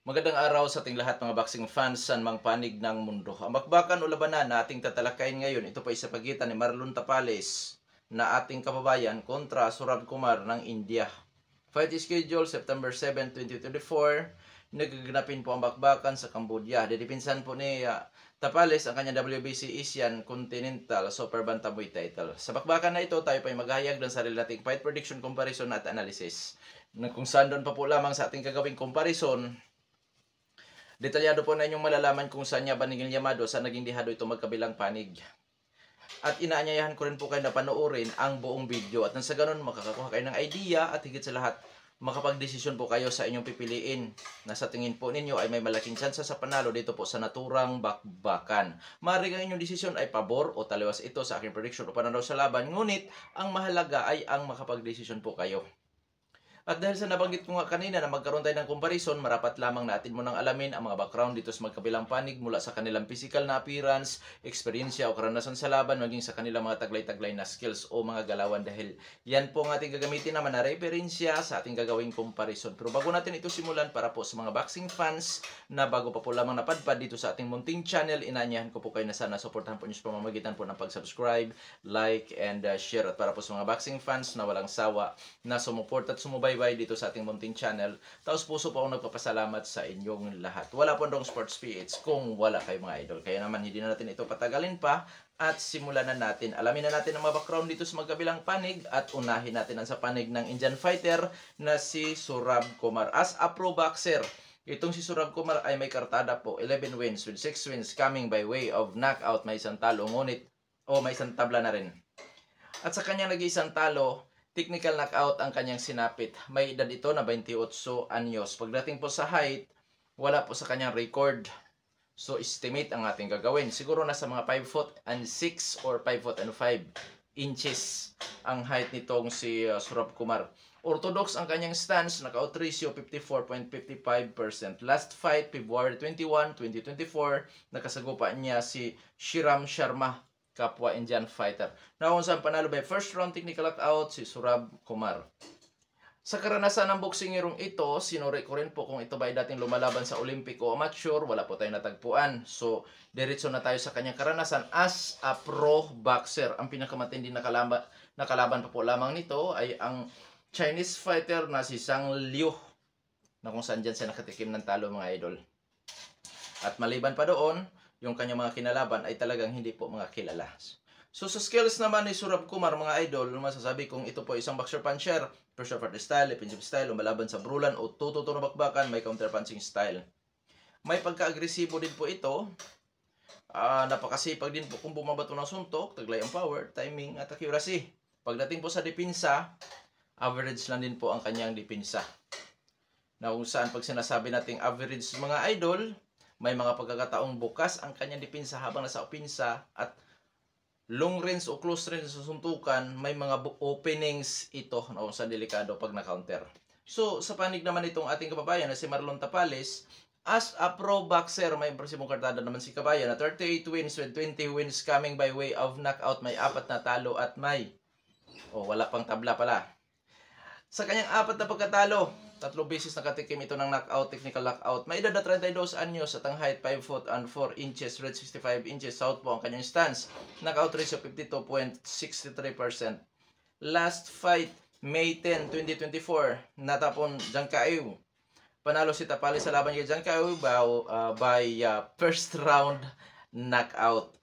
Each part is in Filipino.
Magandang araw sa ating lahat mga boxing fans sa mang panig ng mundo. Ang bakbakan o labanan na ating tatalakayin ngayon, ito pa sa pagitan ni Marlon Tapales na ating kababayan kontra Surab Kumar ng India. Fight schedule September 7, 2024. Nagaganapin po ang bakbakan sa Cambodia. Didipinsan po ni Tapales ang kanyang WBC Asian Continental Super Bantamweight title. Sa bakbakan na ito, tayo pa ay maghahayag ng sarili nating fight prediction, comparison at analysis. Kung saan doon pa po lamang sa ating gagawing comparison, detalyado po na inyong malalaman kung saan niya Banigil Yamado sa naging dihado ito magkabilang panig. At inaanyayahan ko rin po kayo na panoorin ang buong video. At nang sa ganun, makakakuha kayo ng idea at higit sa lahat, makapag-desisyon po kayo sa inyong pipiliin na sa tingin po ninyo ay may malaking tsansa sa panalo dito po sa naturang bakbakan. Maaaring ang inyong desisyon ay pabor o taliwas ito sa aking prediction o pananaw sa laban. Ngunit, ang mahalaga ay ang makapag-desisyon po kayo. At dahil sa nabanggit ko nga kanina na magkaroon tayo ng comparison, marapat lamang natin munang alamin ang mga background dito sa magkabilang panig mula sa kanilang physical na appearance, eksperyensya o karanasan sa laban, maging sa kanilang mga taglay-taglay na skills o mga galawan, dahil yan po ang ating gagamitin naman na referensya sa ating gagawing comparison. Pero bago natin ito simulan, para po sa mga boxing fans na bago pa po lamang napadpad dito sa ating munting channel, inaanyahan ko po kayo na sana suportahan po niyo sa pamamagitan po ng pag-subscribe, like, and share. At para po sa mga boxing fans na walang sawa na sumuport at sumubay dito sa ating munting channel, taos puso po akong nagpapasalamat sa inyong lahat. Wala po ndong Sports PH kung wala kayo mga idol. Kaya naman hindi na natin ito patagalin pa at simulan na natin. Alamin na natin ang mga background dito sa magkabilang panig at unahin natin ang sa panig ng Indian fighter na si Surab Kumar. As a pro boxer, itong si Surab Kumar ay may kartada po 11 wins with 6 wins coming by way of knockout. May isang talo, ngunit may isang tabla na rin. At sa kanyang nag-iisang talo, technical knockout ang kanyang sinapit. May edad ito na 28 anyos. Pagdating po sa height, wala po sa kanyang record. So, estimate ang ating gagawin. Siguro nasa mga 5 foot and 6 or 5 foot and 5 inches ang height nitong si Surab Kumar. Orthodox ang kanyang stance, knockout ratio 54.55%. Last fight, February 21, 2024, nakasagupa niya si Shiram Sharma, kapwa Indian fighter. Na kung saan panalo by first round technical knockout si Surab Kumar. Sa karanasan ng boksingerong ito, sinuri ko rin po kung ito ba ay dating lumalaban sa Olympic o amateur, wala po tayong natagpuan. So, diretso na tayo sa kanyang karanasan as a pro boxer. Ang pinakamatindi na kalaban pa po lamang nito ay ang Chinese fighter na si Zhang Liu, na kung saan dyan siya nakatikim ng talo mga idol. At maliban pa doon, yung kanyang mga kinalaban ay talagang hindi po mga kilala. So sa skills naman ni Surab Kumar mga idol, masasabi kong ito po isang boxer puncher, pressure fighter style, defensive style, lumalaban sa brulan o tututo na bakbakan, may counter punching style. May pagka-agresibo din po ito. Napakasipag din po kung bumabato ng suntok, taglay ang power, timing at accuracy. Pagdating po sa depensa, average lang din po ang kanyang depensa. Na kung saan pag sinasabi nating average mga idol, may mga pagkakataong bukas ang kanyang depensa habang nasa opensa, at long range o close range sa suntukan, may mga openings ito na kung saan delikado pag na-counter. So, sa panig naman itong ating kababayan na si Marlon Tapales, as a pro boxer, may impresibong kartada naman si kabayan na 38 wins with 20 wins coming by way of knockout. May 4 na talo at may wala pang tabla pala. Sa kanyang 4 na pagkatalo, 3 beses nakatikim ito ng knockout, technical knockout. May edad na 32 anyos at ang height 5 foot and 4 inches, red 65 inches. South po ang kanyang stance. Knockout ratio 52.63%. Last fight, May 10, 2024, natapon Zhang Kaew. Panalo si Tapales sa laban kay Zhang Kaew by first round knockout.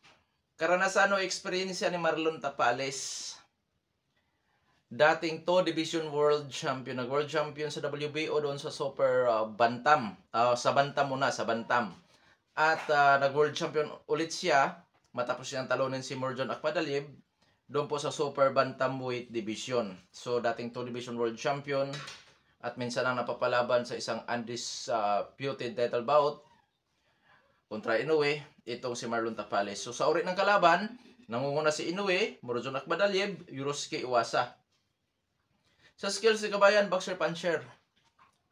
Karanasan o experience ni Marlon Tapales, dating 2 Division World Champion, nag-World Champion sa WBO doon sa Super Bantam, sa Bantam muna, sa Bantam. At nag-World Champion ulit siya, matapos siyang talunin si Murjon Akhmadaliev, doon po sa Super Bantamweight Division. So, dating 2 Division World Champion, at minsan lang napapalaban sa isang undisputed title bout kontra Inoue, itong si Marlon Tapales. So, sa uri ng kalaban, nangunguna si Inoue, Murjon Akhmadaliev, Yusuke Iwasa. Sa skills ni kabayan, boxer puncher,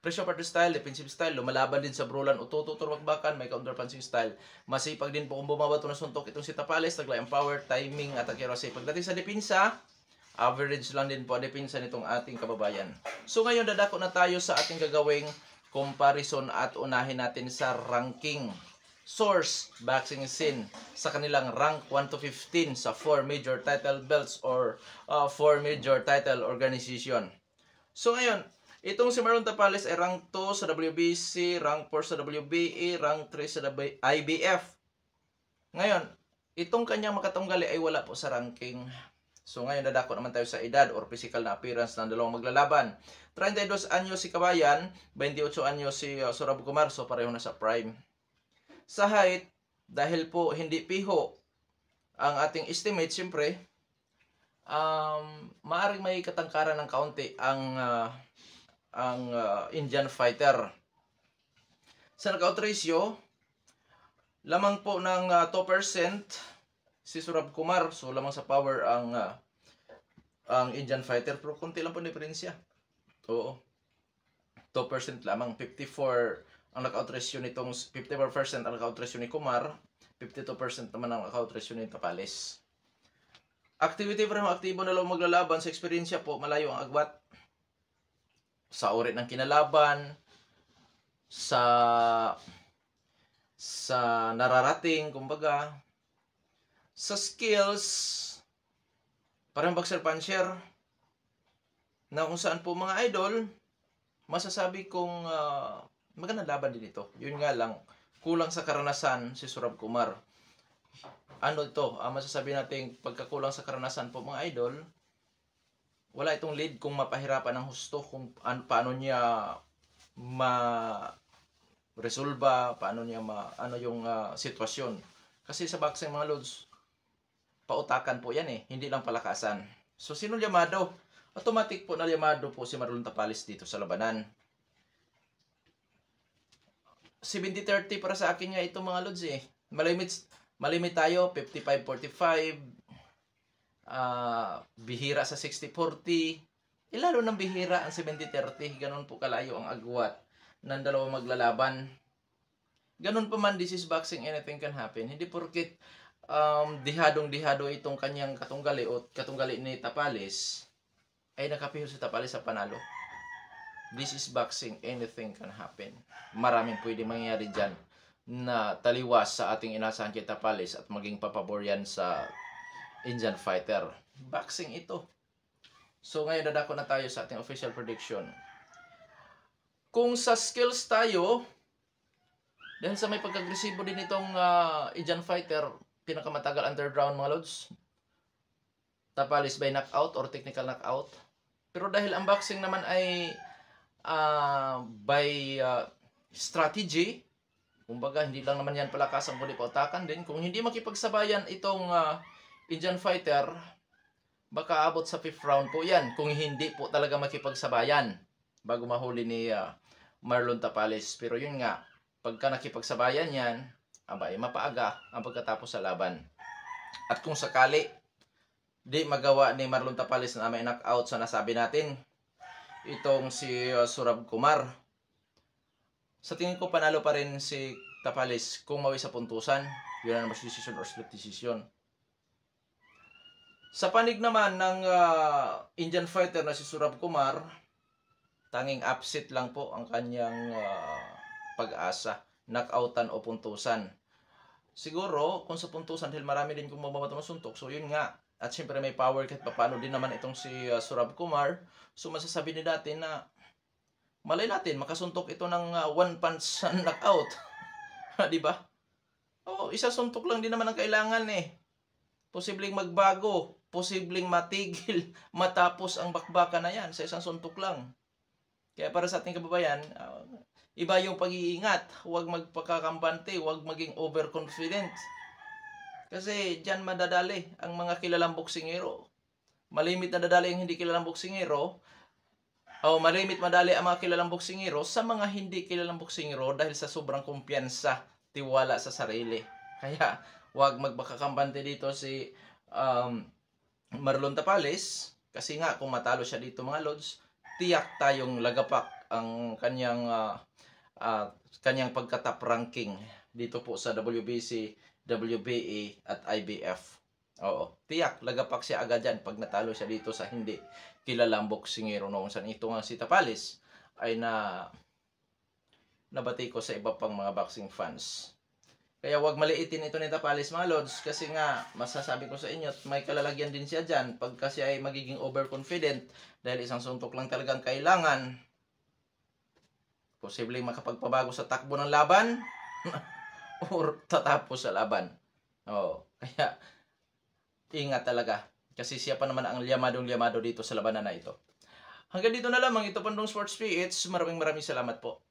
pressure fighter style, defensive style, lumalaban din sa brulan o tututur bakbakan, may counter punching style. Masipag din po kung bumabato ng suntok itong si Tapales, taglay ang power, timing at accuracy. Pagdating sa depensa, average lang din po ang depensa nitong ating kababayan. So ngayon dadako na tayo sa ating gagawing comparison at unahin natin sa ranking. Source, boxing scene, sa kanilang rank 1 to 15 sa 4 major title belts or 4 major title organization. So ngayon, itong si Marlon Tapales ay rank 2 sa WBC, rank 4 sa WBA, rank 3 sa IBF. Ngayon, itong kanyang makatunggali ay wala po sa ranking. So ngayon, dadako naman tayo sa edad or physical na appearance ng dalawang maglalaban. 32 anyos si Kabayan, 28 anyos si Surab Kumar, so pareho na sa prime. Sa height, dahil po hindi piho ang ating estimate, siyempre, maaring may katangkaran ng kaunti ang Indian fighter. Sa knockout ratio, lamang po ng 2% si Surab Kumar, so lamang sa power ang Indian fighter, pero konti lang po diferensya. Oo. 2% lamang, 54 ang knockout ratio nitong 54% ang knockout ratio ni Kumar, 52% naman ang knockout ratio ni Tapales. Activity pa rin aktibo na lang maglalaban, sa eksperyensya po, malayo ang agwat. Sa uri ng kinalaban, sa nararating, kumbaga, sa skills, parang boxer puncher, na kung saan po mga idol, masasabi kong magandang laban din ito. Yun nga lang, kulang sa karanasan si Surab Kumar. Ano ito? Masasabi natin, pagkakulang sa karanasan po mga idol, wala itong lead kung mapahirapan ng husto, kung paano niya ma-resolba, paano niya ano yung sitwasyon. Kasi sa boxing mga lods, pautakan po yan hindi lang palakasan. So sino llamado? Automatic po na llamado po si Marlon Tapales dito sa labanan. 70-30 para sa akin nga ito mga lods Malimit tayo, 55-45. Bihira sa 60-40. Lalo ng bihira ang 70-30. Ganon po kalayo ang agwat ng dalawang maglalaban. Ganon pa man, this is boxing, anything can happen. Hindi porket dihadong-dihado itong kanyang katunggali o katunggali ni Tapales ay nakapiho si Tapales sa panalo. This is boxing, anything can happen. Maraming pwede mangyari dyan na taliwas sa ating inasahan kay Tapales at maging papabor yan sa Indian fighter. Boxing ito. So ngayon dadako na tayo sa ating official prediction. Kung sa skills tayo, dahil sa may pagkagresibo din itong Indian fighter, pinakamatagal underground mga lods, Tapales by knockout or technical knockout. Pero dahil ang boxing naman ay by strategy, kumbaga hindi lang naman yan palakasan kundi pautakan din. Kung hindi makipagsabayan itong Indian fighter, baka abot sa 5th round po yan. Kung hindi po talaga makipagsabayan bago mahuli ni Marlon Tapales. Pero yun nga, pagka nakipagsabayan yan, abay, mapaaga ang pagkatapos sa laban. At kung sakali di magawa ni Marlon Tapales na may knockout sa nasabi natin, itong si Surab Kumar, sa tingin ko panalo pa rin si Tapales kung mawi sa puntusan. Yun ang mas decision or split decision. Sa panig naman ng Indian fighter na si Surab Kumar, tanging upset lang po ang kanyang pag-asa, knockoutan o puntusan. Siguro kung sa puntusan, dahil marami din kung mababatong suntok, so yun nga. At syempre may power kahit paano din naman itong si Surab Kumar. So masasabi din natin na malay natin makasuntok ito ng one punch knockout. Di ba? Oo, isa suntok lang din naman ang kailangan Posibleng magbago, posibleng matigil, matapos ang bakbakan na yan sa isang suntok lang. Kaya para sa ating kababayan, iba yung pag-iingat. Huwag magpakakampante, huwag maging overconfident. Kasi dyan madadali ang mga kilalang boksingero. Malimit na dadali ang hindi kilalang boksingero. O malimit madali ang mga kilalang boksingero sa mga hindi kilalang boksingero dahil sa sobrang kumpiyansa, tiwala sa sarili. Kaya huwag magpakakampante dito si Marlon Tapales. Kasi nga kung matalo siya dito mga lods, tiyak tayong lagapak ang kanyang pagka-top ranking dito po sa WBC, WBA at IBF. Oo, tiyak, lagapak siya agad dyan pag natalo siya dito sa hindi kilalang boksingero noong saan ito nga si Tapales ay nabati ko sa iba pang mga boxing fans. Kaya wag maliitin ito ni Tapales mga lods, kasi nga masasabi ko sa inyo, may kalalagyan din siya dyan pag kasi ay magiging overconfident dahil isang suntok lang talagang kailangan. Posibleng makapagpabago sa takbo ng laban or tatapos sa laban. Kaya ingat talaga kasi siya pa naman ang liyamadong-liyamado dito sa labanan na ito. Hanggang dito na lamang, ito Pandong Sports PH. Maraming salamat po.